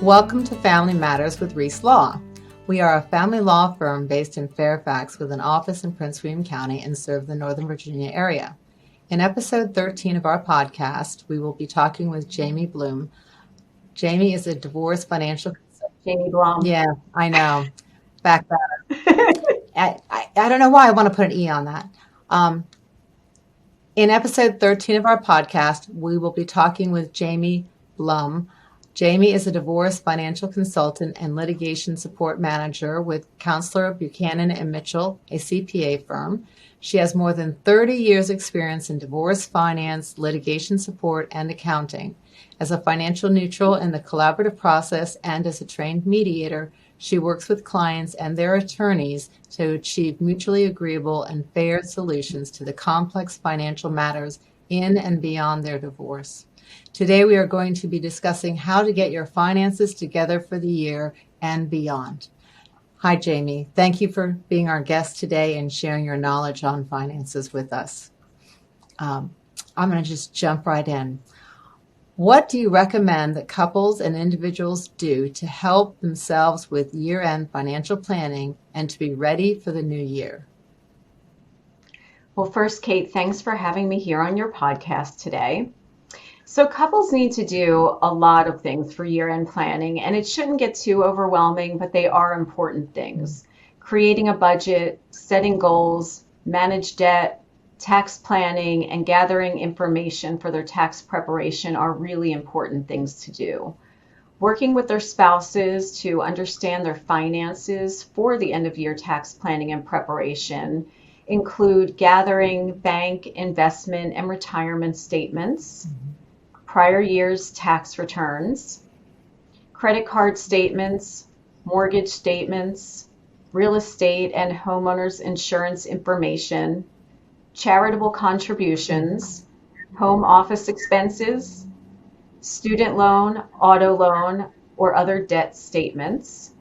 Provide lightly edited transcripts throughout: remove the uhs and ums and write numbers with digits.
Welcome to Family Matters with Reese Law. We are a family law firm based in Fairfax with an office in Prince William County and serve the Northern Virginia area. In episode 13 of our podcast, we will be talking with Jamie Bloom. Jamie is a divorce financial consultant. Jamie Blum. Yeah, I know. Back that. I don't know why I want to put an E on that. In episode 13 of our podcast, we will be talking with Jamie Blum. Jamie is a divorce financial consultant and litigation support manager with Counselor Buchanan and Mitchell, a CPA firm. She has more than 30 years experience in divorce finance, litigation support, and accounting. As a financial neutral in the collaborative process and as a trained mediator, she works with clients and their attorneys to achieve mutually agreeable and fair solutions to the complex financial matters in and beyond their divorce. Today, we are going to be discussing how to get your finances together for the year and beyond. Hi, Jamie. Thank you for being our guest today and sharing your knowledge on finances with us. I'm going to just jump right in. What do you recommend that couples and individuals do to help themselves with year-end financial planning and to be ready for the new year? Well, first, Kate, thanks for having me here on your podcast today. So couples need to do a lot of things for year-end planning, and it shouldn't get too overwhelming, but they are important things. Creating a budget, setting goals, manage debt, tax planning, and gathering information for their tax preparation are really important things to do. Working with their spouses to understand their finances for the end-of-year tax planning and preparation include gathering bank, investment, and retirement statements, prior year's tax returns, credit card statements, mortgage statements, real estate and homeowners insurance information, charitable contributions, home office expenses, student loan, auto loan, or other debt statements,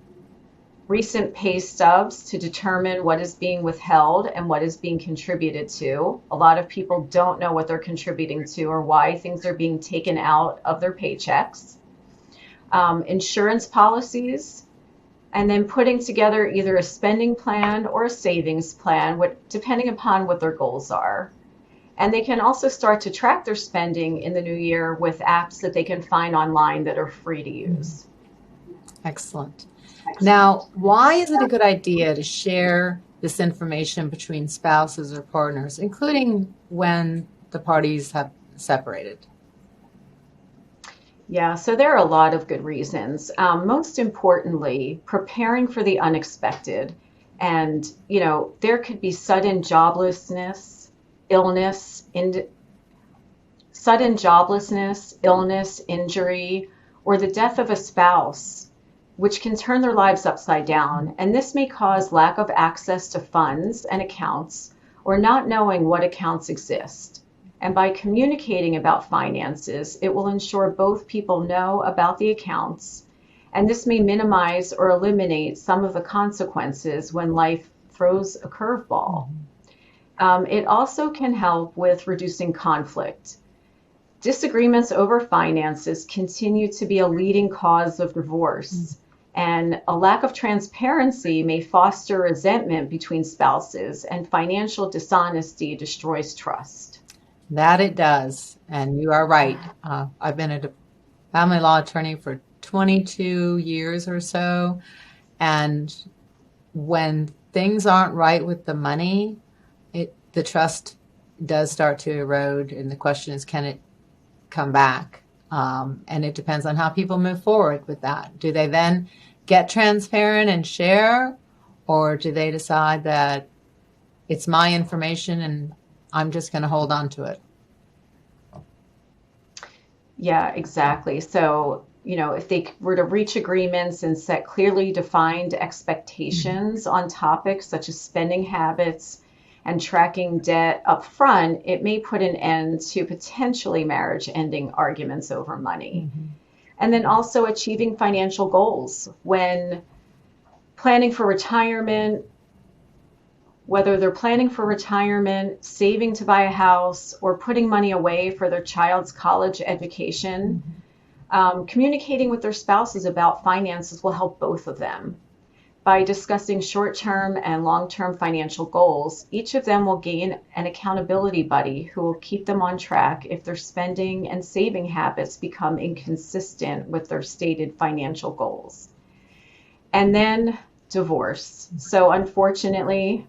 recent pay stubs to determine what is being withheld and what is being contributed to. A lot of people don't know what they're contributing to or why things are being taken out of their paychecks. Insurance policies, and then putting together either a spending plan or a savings plan, depending upon what their goals are. And they can also start to track their spending in the new year with apps that they can find online that are free to use. Excellent. Now, why is it a good idea to share this information between spouses or partners, including when the parties have separated? Yeah, so there are a lot of good reasons. Most importantly, preparing for the unexpected. And, there could be sudden joblessness, illness, injury, or the death of a spouse, which can turn their lives upside down. And this may cause lack of access to funds and accounts, or not knowing what accounts exist. And by communicating about finances, it will ensure both people know about the accounts, and this may minimize or eliminate some of the consequences when life throws a curveball. It also can help with reducing conflict. Disagreements over finances continue to be a leading cause of divorce, and a lack of transparency may foster resentment between spouses, and financial dishonesty destroys trust. That it does, and you are right. I've been a family law attorney for 22 years or so, and when things aren't right with the money, the trust does start to erode, and the question is, can it come back? And it depends on how people move forward with that. Do they then get transparent and share, or do they decide that it's my information and I'm just going to hold on to it? Yeah, exactly. So, if they were to reach agreements and set clearly defined expectations on topics such as spending habits and tracking debt up front, it may put an end to potentially marriage-ending arguments over money. And then also achieving financial goals when planning for retirement, whether they're planning for retirement, saving to buy a house, or putting money away for their child's college education. Communicating with their spouses about finances will help both of them. By discussing short-term and long-term financial goals, each of them will gain an accountability buddy who will keep them on track if their spending and saving habits become inconsistent with their stated financial goals. And then divorce. So unfortunately,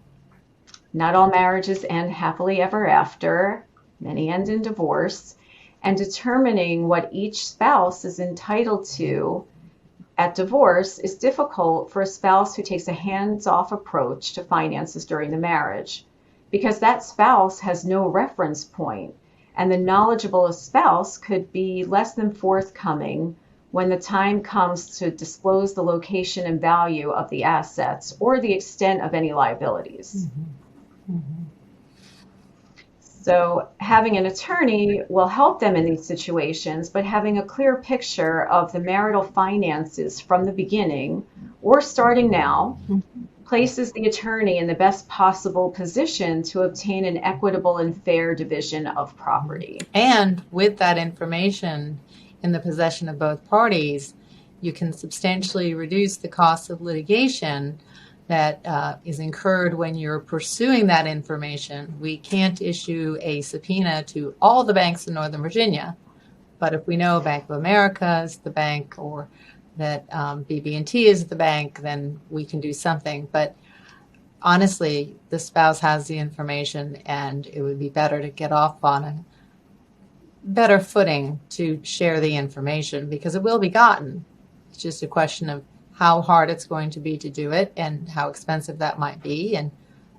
not all marriages end happily ever after. Many end in divorce. And determining what each spouse is entitled to at divorce is difficult for a spouse who takes a hands-off approach to finances during the marriage, because that spouse has no reference point, and the knowledgeable spouse could be less than forthcoming when the time comes to disclose the location and value of the assets or the extent of any liabilities. Mm-hmm. Mm-hmm. So having an attorney will help them in these situations, but having a clear picture of the marital finances from the beginning or starting now places the attorney in the best possible position to obtain an equitable and fair division of property. And with that information in the possession of both parties, you can substantially reduce the cost of litigation that is incurred when you're pursuing that information. We can't issue a subpoena to all the banks in Northern Virginia, but if we know Bank of America is the bank or that BB&T is the bank, then we can do something. But honestly, the spouse has the information, and it would be better to get off on a better footing to share the information, because it will be gotten. It's just a question of how hard it's going to be to do it and how expensive that might be and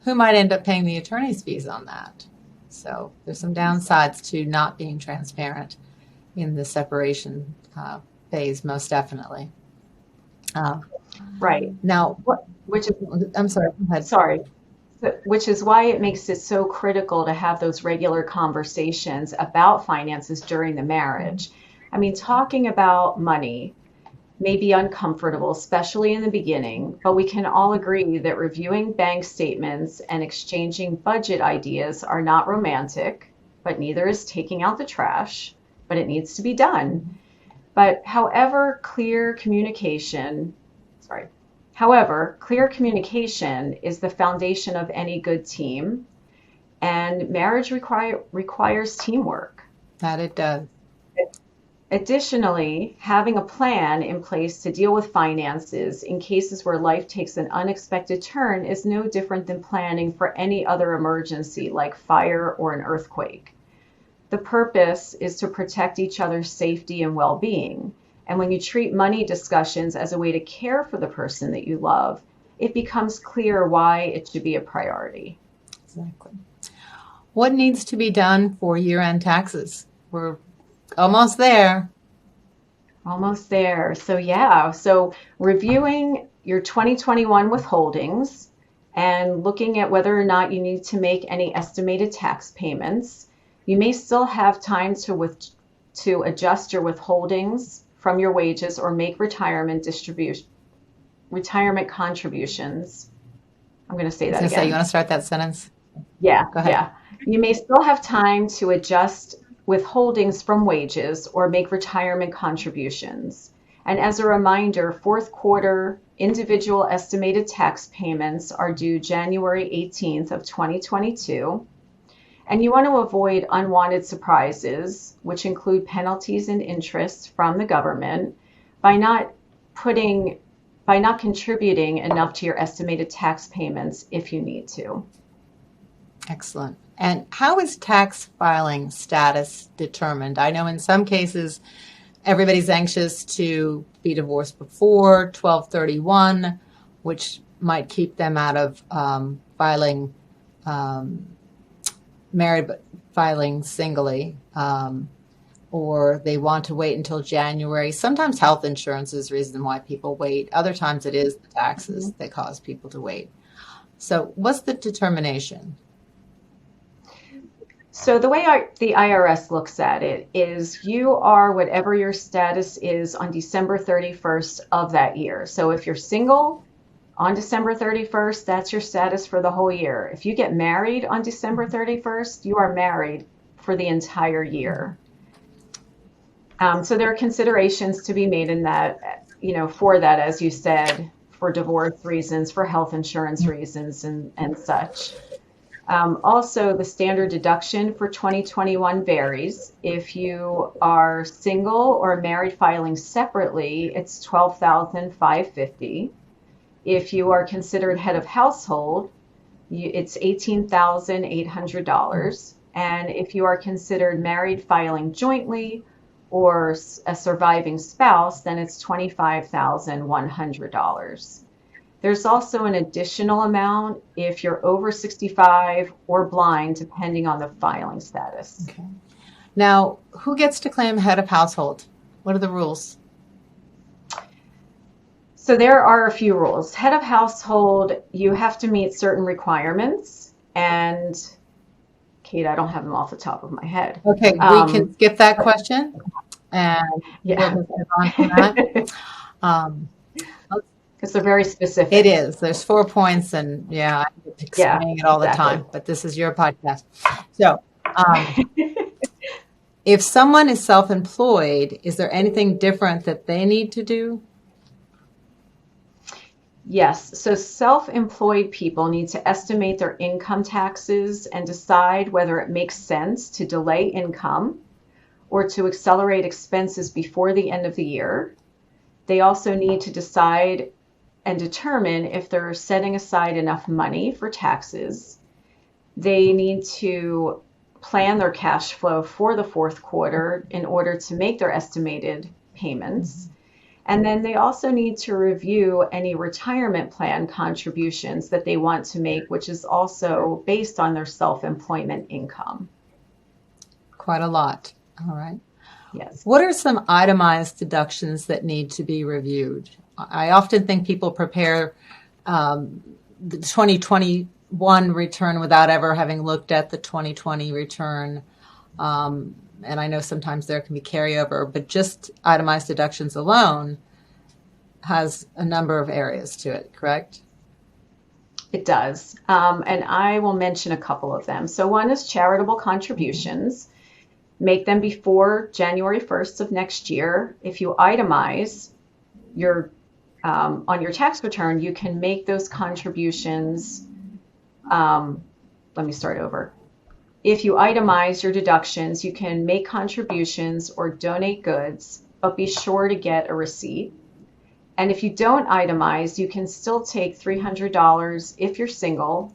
who might end up paying the attorney's fees on that. So there's some downsides to not being transparent in the separation phase, most definitely. Right. Now, which is, I'm sorry, go ahead. Sorry. Which is why it makes it so critical to have those regular conversations about finances during the marriage. I mean, talking about money may be uncomfortable, especially in the beginning, but we can all agree that reviewing bank statements and exchanging budget ideas are not romantic, but neither is taking out the trash, but it needs to be done. But however, clear communication is the foundation of any good team, and marriage requires teamwork. That it does. Additionally, having a plan in place to deal with finances in cases where life takes an unexpected turn is no different than planning for any other emergency like fire or an earthquake. The purpose is to protect each other's safety and well-being. And when you treat money discussions as a way to care for the person that you love, it becomes clear why it should be a priority. Exactly. What needs to be done for year-end taxes? We're almost there. Almost there. So reviewing your 2021 withholdings and looking at whether or not you need to make any estimated tax payments. You may still have time to adjust your withholdings from your wages or make retirement contributions. I'm going to say that again. You want to start that sentence? Yeah. Go ahead. Yeah. You may still have time to adjust withholdings from wages or make retirement contributions. And as a reminder, fourth quarter individual estimated tax payments are due January 18th of 2022. And you want to avoid unwanted surprises, which include penalties and interest from the government, by not contributing enough to your estimated tax payments if you need to. Excellent. And how is tax filing status determined? I know in some cases, everybody's anxious to be divorced before 12/31, which might keep them out of filing married but filing singly, or they want to wait until January. Sometimes health insurance is the reason why people wait. Other times it is the taxes that cause people to wait. So what's the determination? So the way the IRS looks at it is you are whatever your status is on December 31st of that year. So if you're single on December 31st, that's your status for the whole year. If you get married on December 31st, you are married for the entire year. So there are considerations to be made in that, for that, as you said, for divorce reasons, for health insurance reasons, and such. Also, the standard deduction for 2021 varies. If you are single or married filing separately, it's $12,550. If you are considered head of household, it's $18,800. And if you are considered married filing jointly or a surviving spouse, then it's $25,100. There's also an additional amount if you're over 65 or blind, depending on the filing status. Okay. Now, who gets to claim head of household? What are the rules? So there are a few rules. Head of household, you have to meet certain requirements. And Kate, I don't have them off the top of my head. Okay, we can skip that question and Yeah. we'll move on from that. Because they're very specific. It is. There's 4 points, and yeah, I'm explaining it all the exactly. time, but this is your podcast. So, if someone is self-employed, is there anything different that they need to do? Yes. So self-employed people need to estimate their income taxes and decide whether it makes sense to delay income or to accelerate expenses before the end of the year. They also need to decide and determine if they're setting aside enough money for taxes. They need to plan their cash flow for the fourth quarter in order to make their estimated payments. And then they also need to review any retirement plan contributions that they want to make, which is also based on their self-employment income. Quite a lot. All right. Yes. What are some itemized deductions that need to be reviewed? I often think people prepare the 2021 return without ever having looked at the 2020 return. And I know sometimes there can be carryover, but just itemized deductions alone has a number of areas to it, correct? It does. And I will mention a couple of them. So one is charitable contributions. Make them before January 1st of next year. If you itemize your on your tax return, you can make those contributions. Let me start over. If you itemize your deductions, you can make contributions or donate goods, but be sure to get a receipt. And if you don't itemize, you can still take $300 if you're single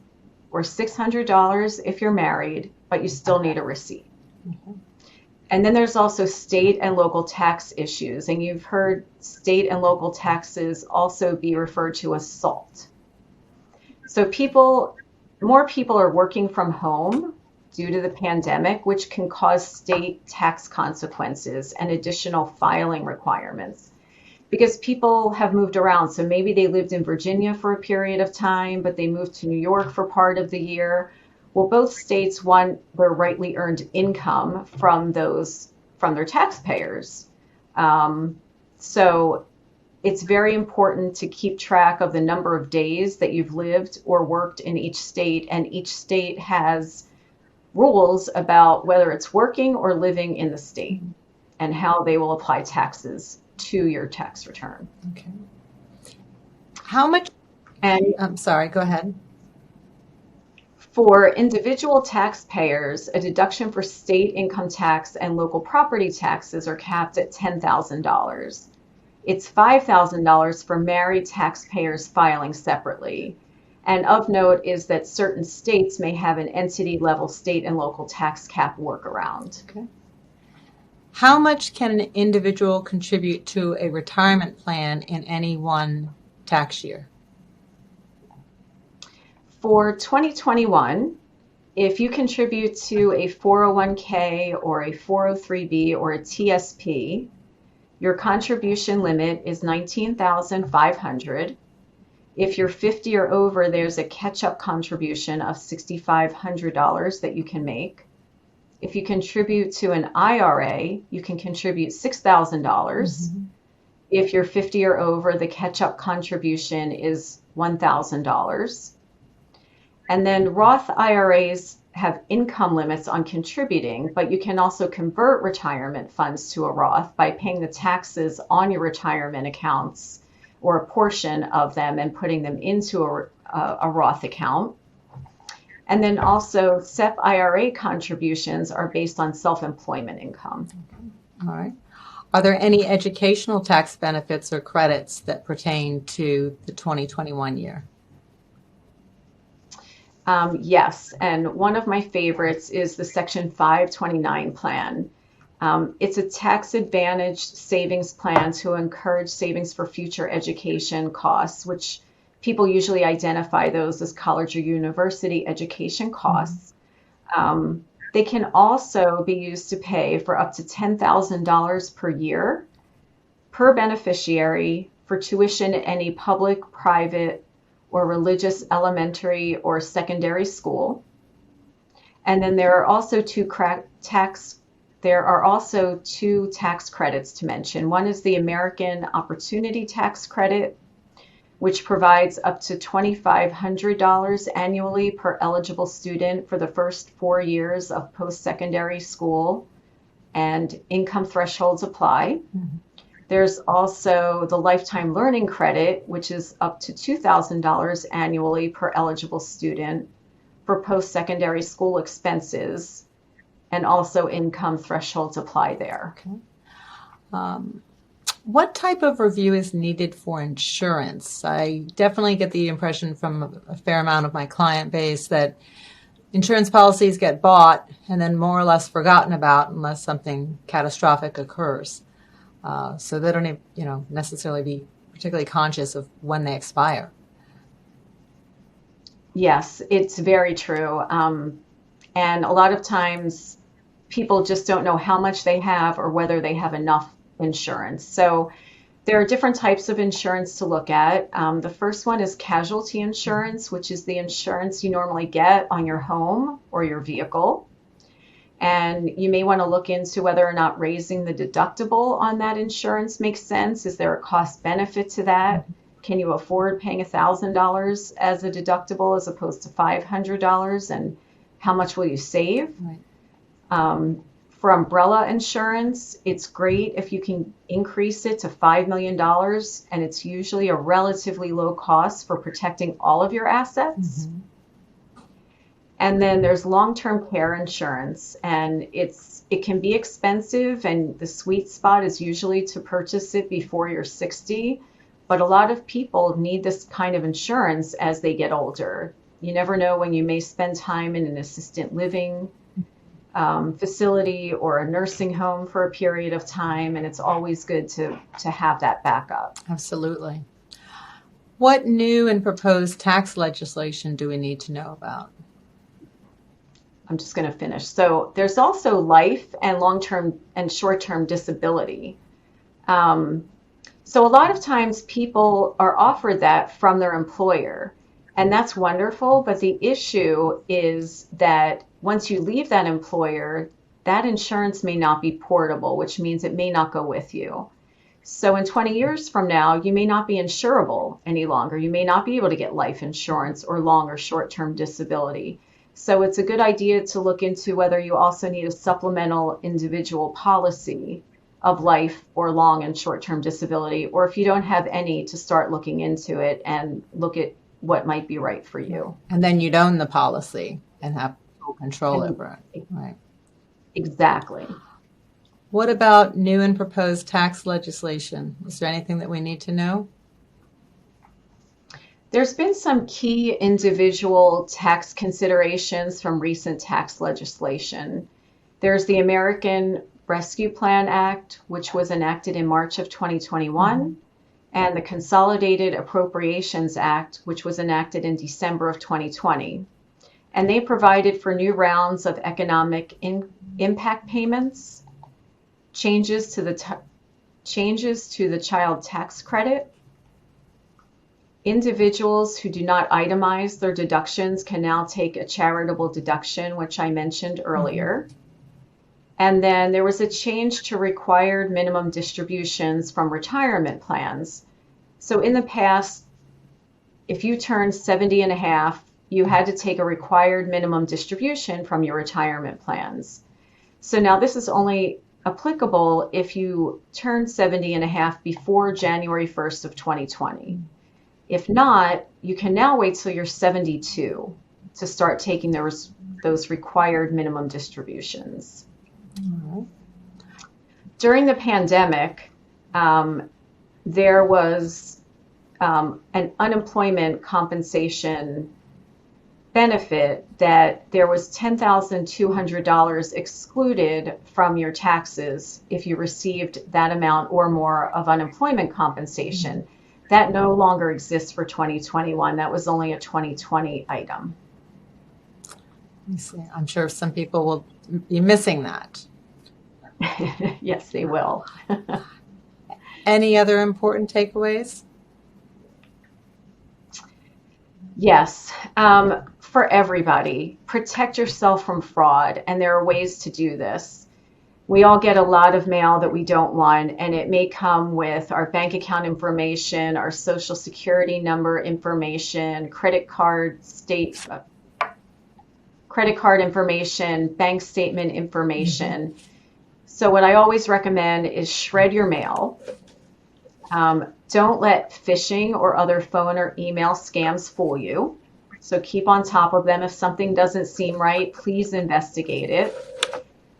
or $600 if you're married, but you still need a receipt. Mm-hmm. And then there's also state and local tax issues. And you've heard state and local taxes also be referred to as SALT. So more people are working from home due to the pandemic, which can cause state tax consequences and additional filing requirements because people have moved around. So maybe they lived in Virginia for a period of time, but they moved to New York for part of the year. Well, both states want their rightly earned income from their taxpayers. So it's very important to keep track of the number of days that you've lived or worked in each state, and each state has rules about whether it's working or living in the state and how they will apply taxes to your tax return. Okay. How much? And I'm sorry, go ahead. For individual taxpayers, a deduction for state income tax and local property taxes are capped at $10,000. It's $5,000 for married taxpayers filing separately. And of note is that certain states may have an entity level state and local tax cap workaround. Okay. How much can an individual contribute to a retirement plan in any one tax year? For 2021, if you contribute to a 401k or a 403b or a TSP, your contribution limit is $19,500. If you're 50 or over, there's a catch-up contribution of $6,500 that you can make. If you contribute to an IRA, you can contribute $6,000. Mm-hmm. If you're 50 or over, the catch-up contribution is $1,000. And then Roth IRAs have income limits on contributing, but you can also convert retirement funds to a Roth by paying the taxes on your retirement accounts or a portion of them and putting them into a Roth account. And then also SEP IRA contributions are based on self-employment income. All right. Are there any educational tax benefits or credits that pertain to the 2021 year? Yes, and one of my favorites is the Section 529 plan. It's a tax-advantaged savings plan to encourage savings for future education costs, which people usually identify those as college or university education costs. They can also be used to pay for up to $10,000 per year per beneficiary for tuition at any public, private, or religious elementary or secondary school. And then there are also two tax credits to mention. One is the American Opportunity Tax Credit, which provides up to $2,500 annually per eligible student for the first 4 years of post-secondary school, and income thresholds apply. There's also the Lifetime Learning Credit, which is up to $2,000 annually per eligible student for post-secondary school expenses, and also income thresholds apply there. Okay. What type of review is needed for insurance? I definitely get the impression from a fair amount of my client base that insurance policies get bought and then more or less forgotten about unless something catastrophic occurs. So they don't, necessarily be particularly conscious of when they expire. Yes, it's very true. And a lot of times people just don't know how much they have or whether they have enough insurance. So there are different types of insurance to look at. The first one is casualty insurance, which is the insurance you normally get on your home or your vehicle. And you may want to look into whether or not raising the deductible on that insurance makes sense. Is there a cost benefit to that? Can you afford paying $1,000 as a deductible as opposed to $500? And how much will you save? Right. For umbrella insurance, it's great if you can increase it to $5 million, and it's usually a relatively low cost for protecting all of your assets. And then there's long-term care insurance, and it can be expensive, and the sweet spot is usually to purchase it before you're 60. But a lot of people need this kind of insurance as they get older. You never know when you may spend time in an assisted living facility or a nursing home for a period of time, and it's always good to have that backup. Absolutely. What new and proposed tax legislation do we need to know about? I'm just going to finish. So there's also life and long-term and short-term disability. So a lot of times people are offered that from their employer, and that's wonderful. But the issue is that once you leave that employer, that insurance may not be portable, which means it may not go with you. So in 20 years from now, you may not be insurable any longer. You may not be able to get life insurance or long or short-term disability. So it's a good idea to look into whether you also need a supplemental individual policy of life or long and short-term disability, or if you don't have any, to start looking into it and look at what might be right for you. And then you'd own the policy and have full control over it. Right. Exactly. What about new and proposed tax legislation? Is there anything that we need to know? There's been some key individual tax considerations from recent tax legislation. There's the American Rescue Plan Act, which was enacted in March of 2021, and the Consolidated Appropriations Act, which was enacted in December of 2020. And they provided for new rounds of economic impact payments, changes to the child tax credit. Individuals who do not itemize their deductions can now take a charitable deduction, which I mentioned earlier. And then there was a change to required minimum distributions from retirement plans. So in the past, if you turned 70 and a half, you had to take a required minimum distribution from your retirement plans. So now this is only applicable if you turn 70 and a half before January 1st of 2020. If not, you can now wait till you're 72 to start taking those required minimum distributions. Mm-hmm. During the pandemic, there was an unemployment compensation benefit that there was $10,200 excluded from your taxes if you received that amount or more of unemployment compensation. That no longer exists for 2021. That was only a 2020 item. I'm sure some people will be missing that. Yes, they will. Any other important takeaways? Yes. For everybody, protect yourself from fraud, and there are ways to do this. We all get a lot of mail that we don't want, and it may come with our bank account information, our social security number information, credit card information, bank statement information. Mm-hmm. So what I always recommend is shred your mail. Don't let phishing or other phone or email scams fool you. So keep on top of them. If something doesn't seem right, please investigate it.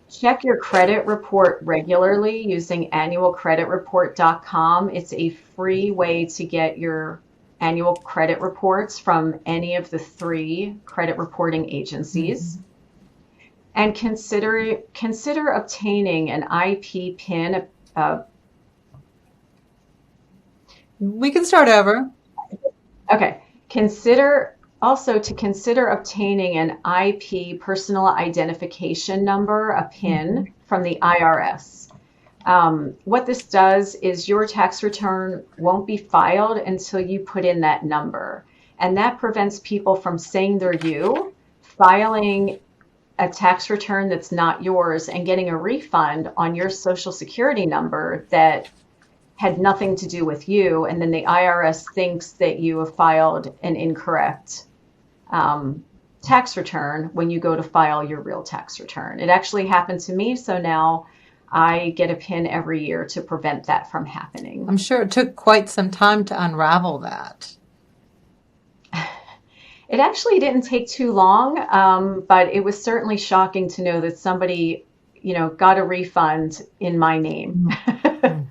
Check your credit report regularly using annualcreditreport.com. It's a free way to get your annual credit reports from any of the 3 credit reporting agencies. Mm-hmm. And consider obtaining an IP PIN. We can start over. Okay. Consider obtaining an IP personal identification number, a PIN, from the IRS. What this does is your tax return won't be filed until you put in that number. And that prevents people from saying they're you, filing a tax return that's not yours, and getting a refund on your social security number that had nothing to do with you. And then the IRS thinks that you have filed an incorrect tax return when you go to file your real tax return. It actually happened to me, so now I get a PIN every year to prevent that from happening. I'm sure it took quite some time to unravel that. It actually didn't take too long, but it was certainly shocking to know that somebody, got a refund in my name. Mm-hmm.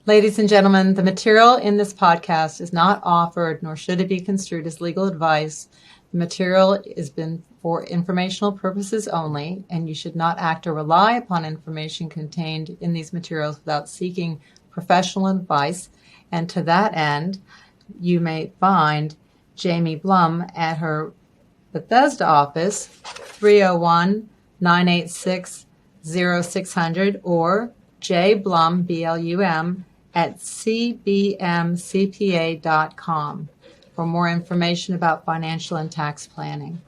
Ladies and gentlemen, the material in this podcast is not offered, nor should it be construed as legal advice. The material has been for informational purposes only, and you should not act or rely upon information contained in these materials without seeking professional advice. And to that end, you may find Jamie Blum at her Bethesda office, 301-986-0600, or J. Blum, B-L-U-M, at cbmcpa.com for more information about financial and tax planning.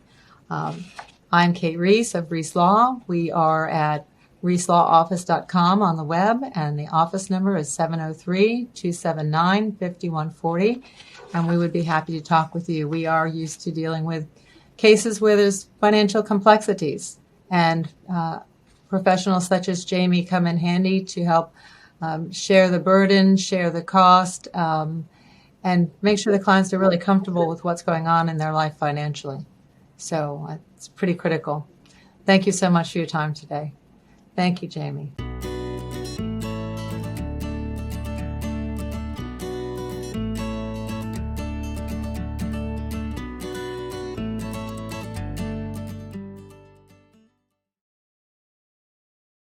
I'm Kate Reese of Reese Law. We are at reeselawoffice.com on the web, and the office number is 703-279-5140, and we would be happy to talk with you. We are used to dealing with cases where there's financial complexities, and professionals such as Jamie come in handy to help share the burden, share the cost, and make sure the clients are really comfortable with what's going on in their life financially. So it's pretty critical. Thank you so much for your time today. Thank you, Jamie.